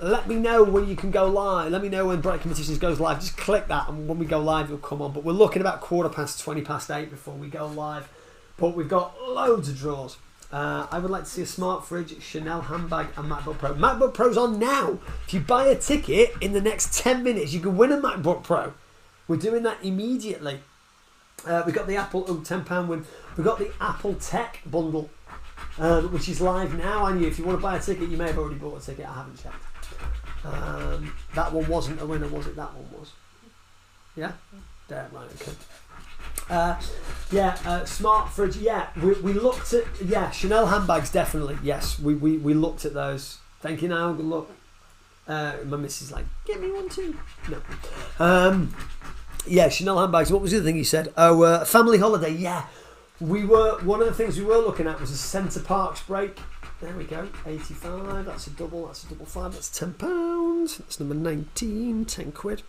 let me know when you can go live. Let me know when Bright Competitions goes live. Just click that, and when we go live, it'll come on. But we're looking about 8:15 before we go live. But we've got loads of draws. I would like to see a smart fridge, Chanel handbag and MacBook Pro. MacBook Pro's on now. If you buy a ticket in the next 10 minutes, you can win a MacBook Pro. We're doing that immediately. We've got the Apple, £10 win. We've got the Apple Tech bundle, which is live now. And if you want to buy a ticket, you may have already bought a ticket. I haven't checked. That one wasn't a winner, was it? That one was. Yeah? There, right, okay. Smart fridge. Yeah, we looked at Chanel handbags definitely. Yes, we looked at those. Thank you. Now good luck. My missus like, get me one too. No. Chanel handbags. What was the other thing you said? Family holiday. Yeah, one of the things we were looking at was a Centre Parks break. There we go. 85. That's a double. That's a double 5. That's £10. That's number 19. 10 quid.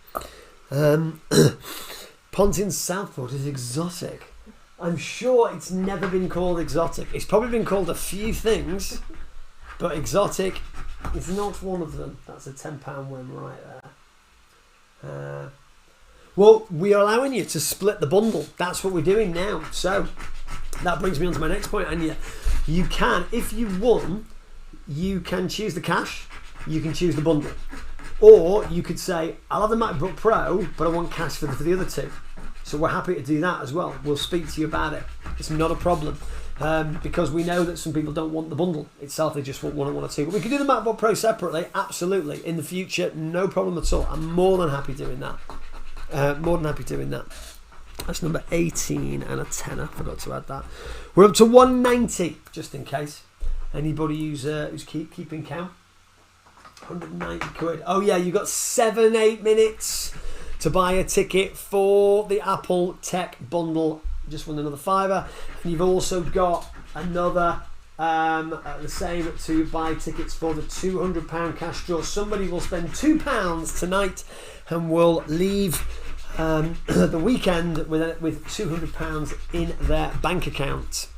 Pontins Southport is exotic. I'm sure it's never been called exotic. It's probably been called a few things, but exotic is not one of them. That's a £10 win right there. Well, we are allowing you to split the bundle. That's what we're doing now. So that brings me on to my next point. And you can, if you won, you can choose the cash, you can choose the bundle. Or you could say, I'll have the MacBook Pro, but I want cash for the other two. So we're happy to do that as well. We'll speak to you about it. It's not a problem. Because we know that some people don't want the bundle itself. They just want one or two. But we can do the MacBook Pro separately, absolutely. In the future, no problem at all. I'm more than happy doing that. That's number 18 and a tenner. Forgot to add that. We're up to 190, just in case. Anybody who's keeping count. 190 quid. Oh yeah, you got 8 minutes to buy a ticket for the Apple Tech Bundle. Just won another £5. And you've also got another the same to buy tickets for the £200 cash draw. Somebody will spend £2 tonight and will leave the weekend with £200 in their bank account.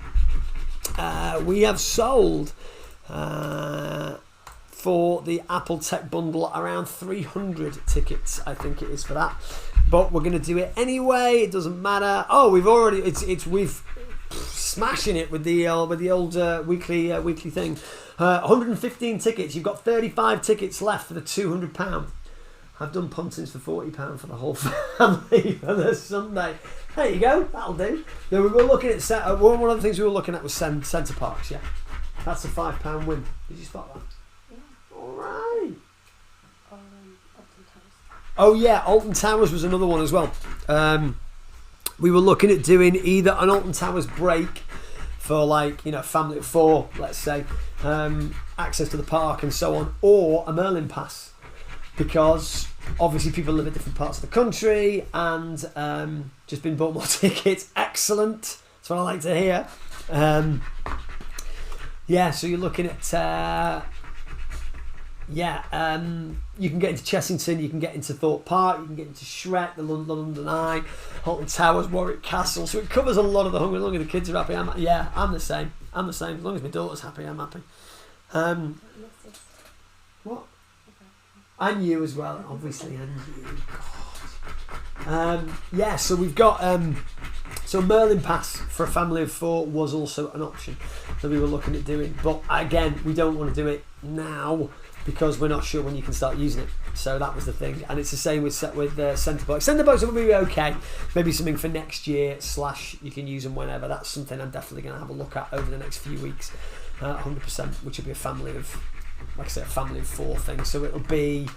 We have sold for the Apple Tech Bundle around 300 tickets, I think it is, for that. But we're going to do it anyway. It doesn't matter. Oh, we've smashing it with the old weekly thing. 115 tickets. You've got 35 tickets left for the £200. I've done puntings for £40 for the whole family for the Sunday. There you go. That'll do. Then we were looking at one of the things we were looking at was Centre Parks. Yeah, that's a £5 win. Did you spot that? All right. Oh yeah, Alton Towers was another one as well. We were looking at doing either an Alton Towers break for family of 4, let's say, access to the park and so on, or a Merlin Pass, because obviously people live in different parts of the country and just been bought more tickets. Excellent. That's what I like to hear. So you're looking at you can get into Chessington, you can get into Thorpe Park, you can get into Shrek, the London Eye, Alton Towers, Warwick Castle. So it covers a lot of the hungry. As long as the kids are happy, I'm the same. As long as my daughter's happy, I'm happy. What? And you as well, obviously, and you. So we've got so Merlin Pass for a family of 4 was also an option that we were looking at doing, but again, we don't want to do it now because we're not sure when you can start using it. So that was the thing, and it's the same with Centre Parks. Centre Parks will be okay. Maybe something for next year / you can use them whenever. That's something I'm definitely going to have a look at over the next few weeks, 100%. Which will be a family of 4 thing. So it'll be,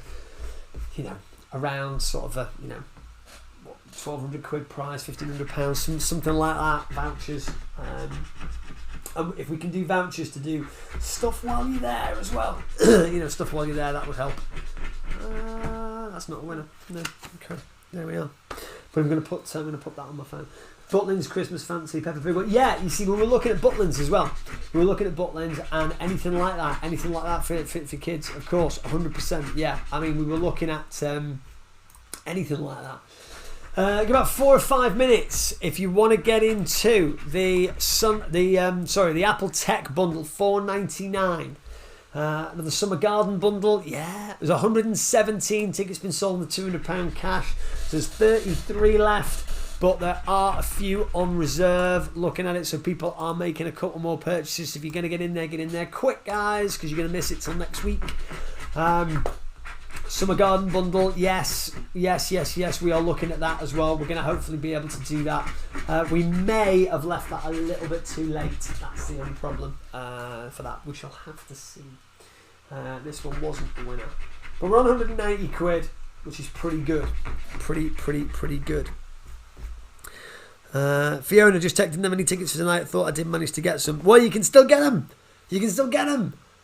around sort of a 1,200 quid prize, £1,500, something like that. Vouchers. If we can do vouchers to do stuff while you're there as well, stuff while you're there, that would help. That's not a winner. No. Okay. There we are. But I'm going to put that on my phone. Butlins Christmas Fancy Peppa Pig. Well, yeah, you see, we were looking at Butlins as well. We were looking at Butlins and anything like that for kids, of course, 100%. Yeah, I mean, we were looking at anything like that. About 4 or 5 minutes if you want to get into the Apple Tech Bundle, $4.99. The Summer Garden Bundle, there's 117 tickets been sold in the £200 cash. There's 33 left, but there are a few on reserve. Looking at it, so people are making a couple more purchases. If you're going to get in there quick, guys, because you're going to miss it till next week. Summer Garden Bundle, yes, we are looking at that as well. We're going to hopefully be able to do that. We may have left that a little bit too late. That's the only problem for that. We shall have to see. This one wasn't the winner. But we're on 190 quid, which is pretty good. Pretty good. Fiona just checked, didn't have any tickets for tonight. Thought I did manage to get some. Well, you can still get them.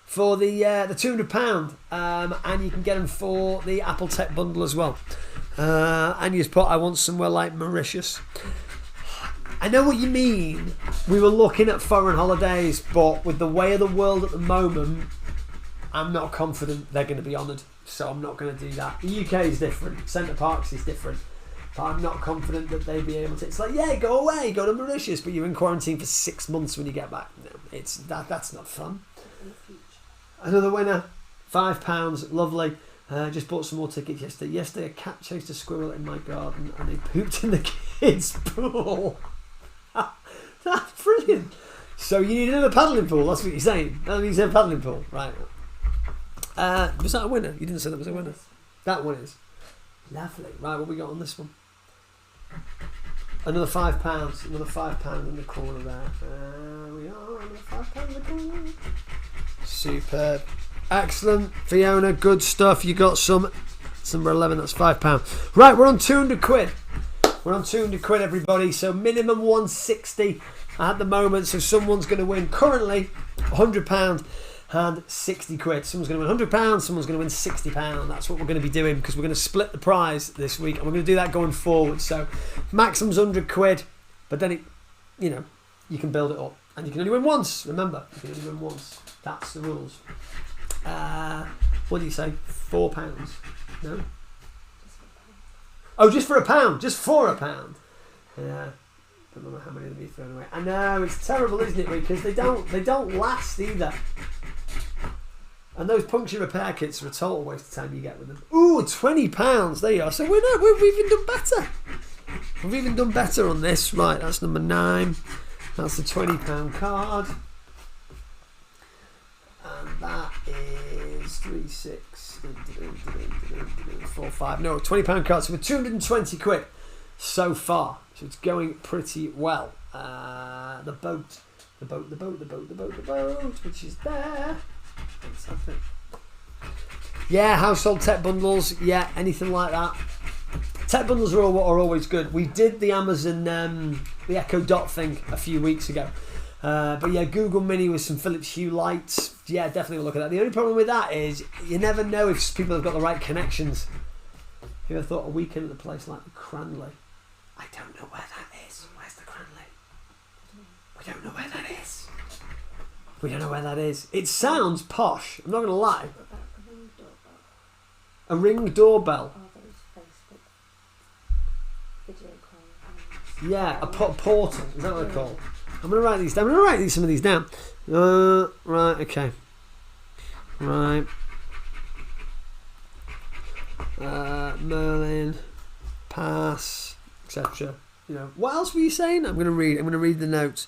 For the £200, and you can get them for the Apple Tech Bundle as well. And you just put, I want somewhere like Mauritius. I know what you mean. We were looking at foreign holidays, but with the way of the world at the moment, I'm not confident they're going to be honoured. So I'm not going to do that. The UK is different. Centre Parks is different. But I'm not confident that they'd be able to. It's like, go away, go to Mauritius, but you're in quarantine for 6 months when you get back. No, that's not fun. Another winner, £5, lovely. Just bought some more tickets yesterday. Yesterday, a cat chased a squirrel in my garden and they pooped in the kids' pool. That's brilliant. So you need another paddling pool. That's what you're saying. You said paddling pool, right? Was that a winner? You didn't say that was a winner. That one is lovely. Right, what we got on this one? Another £5. Another £5 in the corner there. We are another £5 in the corner. Superb. Excellent. Fiona, good stuff. You got some. It's number 11, that's £5. Right, we're on 200 quid. We're on 200 quid, everybody. So minimum 160 at the moment. So someone's going to win currently £100. and 60 quid. Someone's going to win £100, someone's going to win £60. That's what we're going to be doing, because we're going to split the prize this week, and we're going to do that going forward. So maximum's 100 quid, but then you can build it up, and you can only win once. Remember, you can only win once. That's the rules. What do you say? £4? No. Oh, just for £1. Just for £1. Yeah. Don't know how many of them you've thrown away. I know, it's terrible, isn't it? Because they don't last either. And those puncture repair kits are a total waste of time you get with them. Ooh, £20. There you are. So we've even done better. We've even done better on this. Right, that's number 9. That's the £20 card. And that is 3, 6, 4, 5. No, £20 card. So we're 220 quid so far. So it's going pretty well. The boat, which is there. Yeah, household tech bundles. Yeah, anything like that. Tech bundles are always good. We did the Amazon, the Echo Dot thing a few weeks ago. But yeah, Google Mini with some Philips Hue lights. Yeah, definitely look at that. The only problem with that is you never know if people have got the right connections. Have you ever thought a weekend at a place like the Cranley? I don't know where that is. Where's the Cranley? We don't know where that is. We don't know where that is. It sounds posh. I'm not going to lie. A Ring doorbell. Yeah, a portal. Is that what they're called? I'm going to write these down. I'm going to write some of these down. Right, okay. Right. Merlin, pass, etc. What else were you saying? I'm going to read the notes.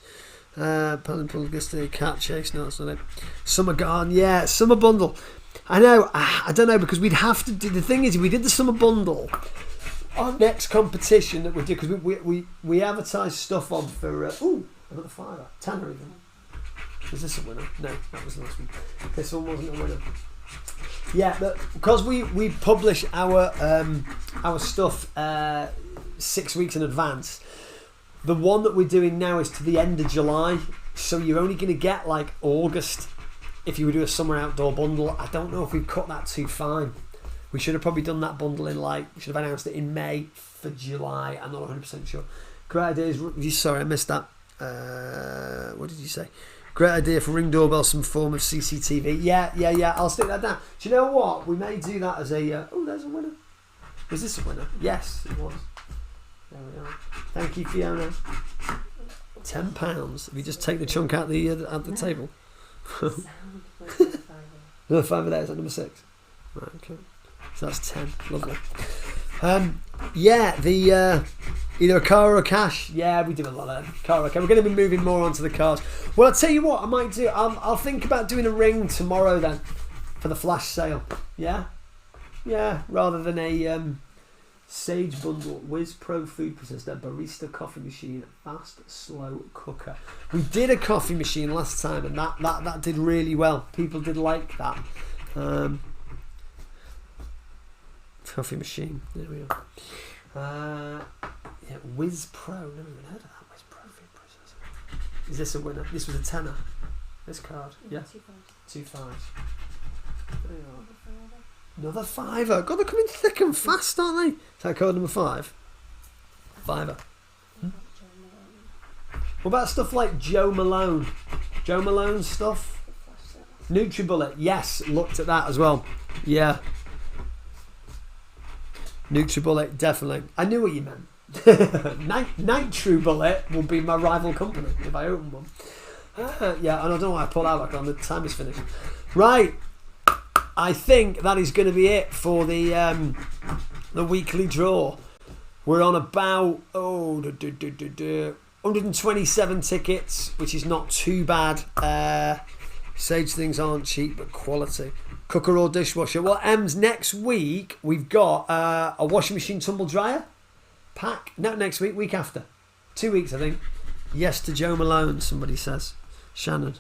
Cat chase. No, that's not it. Summer garden. Yeah, summer bundle. I know. I don't know, because we'd have to do. The thing is, if we did the summer bundle, our next competition that we do, because we advertise stuff on for. I got the £5. Tanner even. Was this a winner? No, that was last week. This one wasn't a winner. Yeah, but because we publish our stuff 6 weeks in advance, the one that we're doing now is to the end of July, so you're only going to get like August if you would do a summer outdoor bundle. I don't know if we've cut that too fine. We should have probably done that bundle in we should have announced it in May for July. I'm not 100% sure. Great ideas. Sorry, I missed that. What did you say? Great idea for Ring doorbell, some form of CCTV. Yeah. I'll stick that down. Do you know what? We may do that as a. There's a winner. Was this a winner? Yes, it was. There we are. Thank you, Fiona. £10. If you just take the chunk out the table. Another £5 there. Is that number 6? Right. Okay. So that's 10. Lovely. Yeah, the either a car or a cash. Yeah, we do a lot of car or cash. We're going to be moving more onto the cars. Well, I'll tell you what I might do. I'll think about doing a ring tomorrow then for the flash sale. Yeah, rather than a Sage bundle, Whiz Pro food processor, barista coffee machine, fast slow cooker. We did a coffee machine last time, and that did really well. People did like that. Coffee machine. There we are. Yeah, Whiz Pro. Never even heard of that. Whiz Pro food processor. Is this a winner? This was a tenner. This card. Yeah. 2 5s. There you are. Another £5. God, they're coming thick and fast, aren't they? Is that code number 5? £5. What about stuff like Joe Malone? Joe Malone stuff? NutriBullet. Yes, looked at that as well. Yeah. NutriBullet, definitely. I knew what you meant. NitroBullet will be my rival company if I open one. Yeah, and I don't know why I pulled out like on the time is finished. Right. I think that is going to be it for the weekly draw. We're on about 127 tickets, which is not too bad. Sage things aren't cheap, but quality. Cooker or dishwasher. Well, Ems, next week we've got a washing machine tumble dryer pack. Not next week, week after. 2 weeks, I think. Yes to Joe Malone, somebody says. Shannon.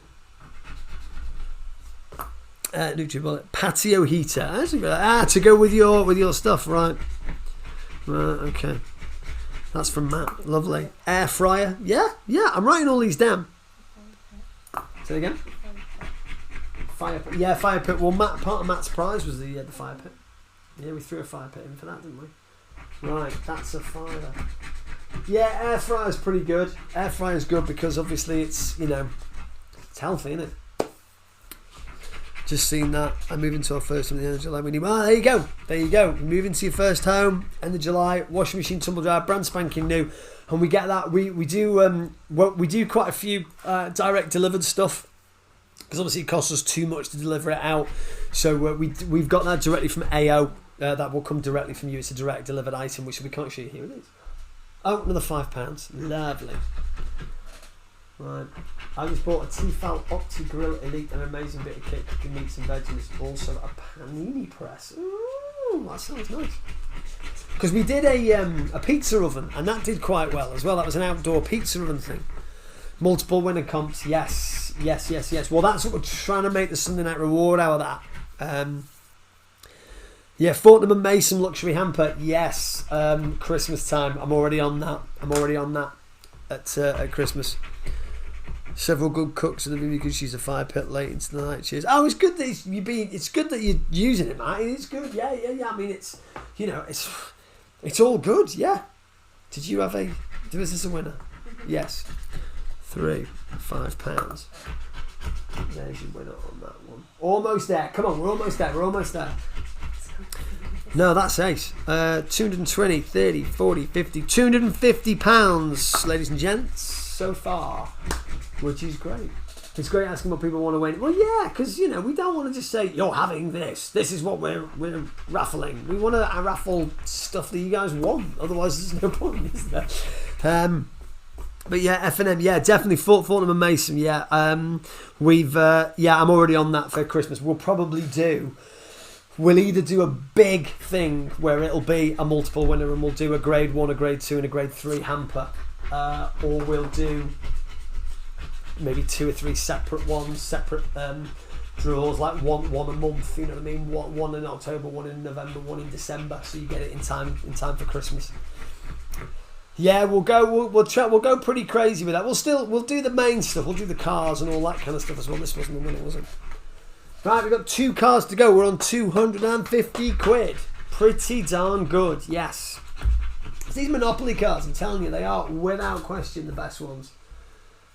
NutriBullet patio heater. To go with your stuff, right? Okay. That's from Matt. Lovely. Air fryer. Yeah. I'm writing all these down. Say it again. Fire pit. Yeah, fire pit. Well, part of Matt's prize was the fire pit. Yeah, we threw a fire pit in for that, didn't we? Right, that's a fiver. Yeah, air fryer's pretty good. Air fryer's good because obviously it's, you know, it's healthy, isn't it? Just seen that. I'm moving to our first home at the end of July. There you go. There you go. Moving to your first home, end of July. Washing machine, tumble dryer, brand spanking new. And we get that. We do quite a few direct delivered stuff. Because obviously it costs us too much to deliver it out. So we've got that directly from AO. That will come directly from you. It's a direct delivered item, which we can't show you. Here it is. Oh, another £5. Lovely. Right. I just bought a Tefal Opti Grill Elite, an amazing bit of kit, cooking meats and veg, and it's also a panini press. Ooh, that sounds nice. Because we did a pizza oven, and that did quite well as well. That was an outdoor pizza oven thing. Multiple winner comps, yes. Well, that's what we're trying to make the Sunday Night Reward out of that. Yeah, Fortnum and Mason luxury hamper, yes. Christmas time, I'm already on that. At Christmas. Several good cooks in the room. You can use a fire pit late into the night. Cheers. Oh, it's good that it's good that you're using it, mate. It's good. Yeah. I mean, it's, you know, it's all good. Yeah. Did you have was this a winner? Yes. £5. There's your winner on that one. Almost there. Come on, we're almost there. No, that's ace. 220, 30, 40, 50, £250, ladies and gents, so far, which is great. It's great asking what people want to win. Well, yeah, because, you know, we don't want to just say, you're having this. This is what we're raffling. We want to raffle stuff that you guys want. Otherwise, there's no point, is there? But yeah, F&M, yeah, definitely Fortnum and Mason, yeah. I'm already on that for Christmas. We'll either do a big thing where it'll be a multiple winner and we'll do a grade 1, a grade 2 and a grade 3 hamper. Or we'll do maybe 2 or 3 separate draws, like one a month, you know what I mean? One in October, one in November, one in December, so you get it in time for Christmas. Yeah, we'll go pretty crazy with that. We'll do the main stuff. We'll do the cars and all that kind of stuff as well. This wasn't the winner, was it? Right, we've got 2 cars to go. We're on 250 quid. Pretty darn good, yes. These Monopoly cards, I'm telling you, they are without question the best ones.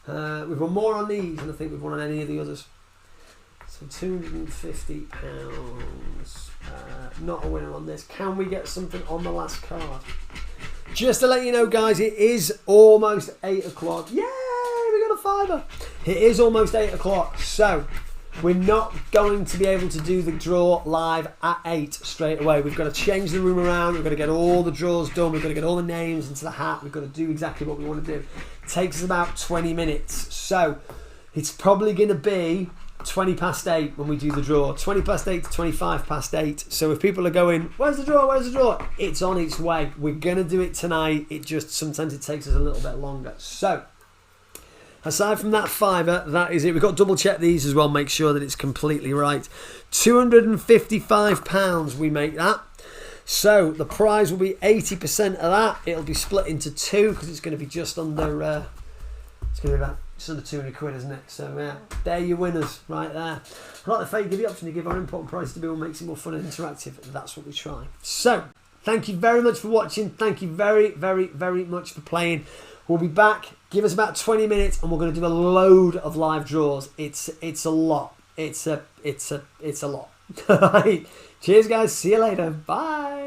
We've won more on these than I think we've won on any of the others. So £250. Not a winner on this. Can we get something on the last card? Just to let you know, guys, it is almost 8 o'clock. Yay, we got a fiver. It is almost 8 o'clock, so we're not going to be able to do the draw live at 8 straight away. We've got to change the room around. We've got to get all the draws done. We've got to get all the names into the hat. We've got to do exactly what we want to do. It takes us about 20 minutes, so it's probably going to be 20 past 8 when we do the draw. 20 past 8 to 25 past 8. So if people are going, where's the draw? It's on its way. We're going to do it tonight. It just, sometimes it takes us a little bit longer. So, aside from that fiver, that is it. We've got to double check these as well, make sure that it's completely right. £255 we make that. So, the prize will be 80% of that. It'll be split into 2 because it's going to be just under, it's going to be about just under 200 quid, isn't it? So, yeah, they're your winners right there. I like the fact you give the option to give our important prize to people, makes it more fun and interactive. That's what we try. So, thank you very much for watching. Thank you very, very, very much for playing. We'll be back. Give us about 20 minutes and we're going to do a load of live draws. It's a lot. It's a lot. All right. Cheers, guys. See you later. Bye.